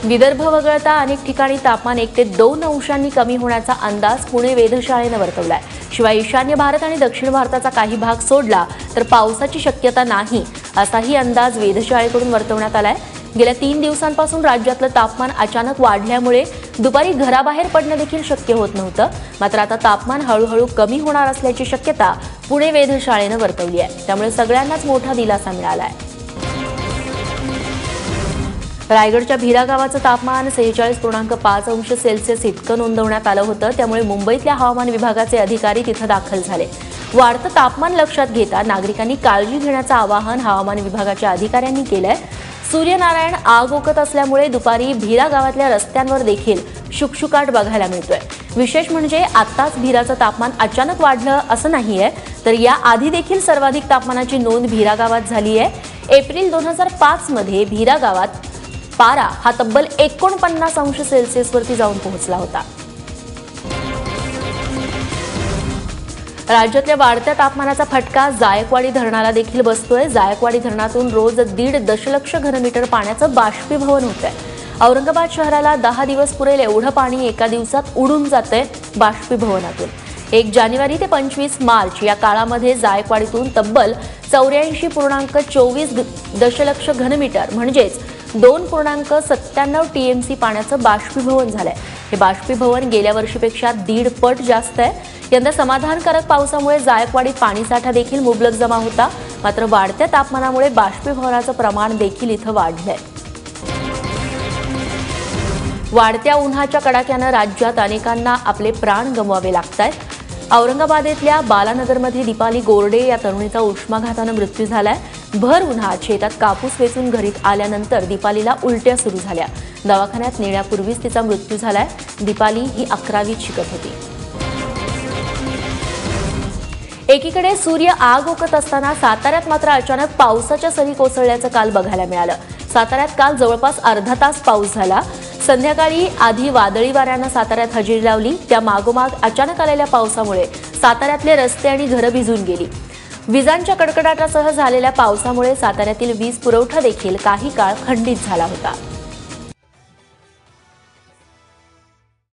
विदर्भ वगळता अनेक ठिकाणी तापमान 1 ते 2 अंशांनी कमी होण्याचा अंदाज पुणे वेधशाळेने वर्तवलाय। शिवाय ईशान्य भारत आणि दक्षिण भारताचा काही भाग सोडला तर पावसाची शक्यता नाही असाही अंदाज वेधशाळेकडून वर्तवण्यात आलाय। गेल्या 3 दिवसांपासून राज्यातलं तापमान अचानक वाढल्यामुळे दुपारी घराबाहेर पडणं देखील शक्य होत नव्हतं। मात्र आता तापमान हळूहळू कमी होणार असल्याची शक्यता पुणे वेधशाळेने वर्तवली आहे। त्यामुळे सगळ्यांनाच मोठा दिलासा मिळाला आहे। रायगडच्या भीरा गावाचं तापमान 46.5 अंश सेल्सिअस इतकं नोंदवण्यात आलं होतं। त्यामुळे मुंबईतल्या हवामान विभागाचे अधिकारी तिथं दाखल झाले। वाढतं तापमान लक्षात घेता नागरिकांनी काळजी घेण्याचं आवाहन हवामान विभागाच्या अधिकाऱ्यांनी केलंय। सूर्यनारायण आग ओकत असल्यामुळे दुपारी भीरा गावातल्या रस्त्यांवर देखील शुकशुकाट बघायला मिळतोय। विशेष म्हणजे आत्ताच भीराचं तापमान अचानक वाढलं असं नाहीये, तर या आधी देखील सर्वाधिक तापमानाची नोंद भीरा गावात झाली आहे। एप्रिल 2005 मध्ये भीरा गावात पारा हा तब्बल 49 अंश सेल्सिअसवरती जाऊन पोहोचला होता। राज्यातल्या वाढत्या तापमानाचा फटका जायकवाडी धरणाला देखील बसतोय। जायकवाडी धरणातून रोज 1.5 दशलक्ष घनमीटर पाण्याचं बाष्पीभवन होतंय। औरंगाबाद शहराला 10 दिवस पुरेल एवढं पाणी एका दिवसात उडून जातंय बाष्पीभवनातून। 1 जानेवारी ते 25 मार्च या काळामध्ये जायकवाडीतून तब्बल 84.24 दशलक्ष घनमीटर म्हणजेच 2.97 टीएमसी पाण्याचं बाष्पीभवन झालंय। हे बाष्पीभवन गेल्या वर्षीपेक्षा 1.5 पट जास्त आहे। यंदा समाधानकारक पावसामुळे जायकवाडीत पाणीसाठा देखील मुबलक जमा होता। मात्र वाढत्या तापमानामुळे बाष्पीभवनाचं प्रमाण देखील इथं वाढलंय। वाढत्या उन्हाच्या कडाक्यानं राज्यात अनेकांना आपले प्राण गमवावे लागतायत। औरंगाबादेतल्या बालानगरमध्ये दीपाली गोरडे या तरुणीचा उष्माघातानं मृत्यू झालाय। भर उन्हात शेतात कापूस वेचून घरी आल्यानंतर दीपालीला उलट्या सुरू झाल्या। दवाखान्यात नेण्यापूर्वीच तिचा मृत्यू झालाय। दीपाली ही 11वीत शिकत होती। एकीकडे सूर्य आग ओकत असताना साताऱ्यात मात्र अचानक पावसाच्या सरी कोसळल्याचं काल बघायला मिळालं। साताऱ्यात काल जवळपास अर्धा तास पाऊस झाला। संध्याकाळी आधी वादळी वाऱ्यानं साताऱ्यात हजेरी लावली। त्या मागोमाग अचानक आलेल्या पावसामुळे साताऱ्यातले रस्ते आणि घरं भिजून गेली। विजांच्या कडकडाटासह झालेल्या पावसामुळे साताऱ्यातील वीज पुरवठा देखील काही काळ खंडित झाला होता।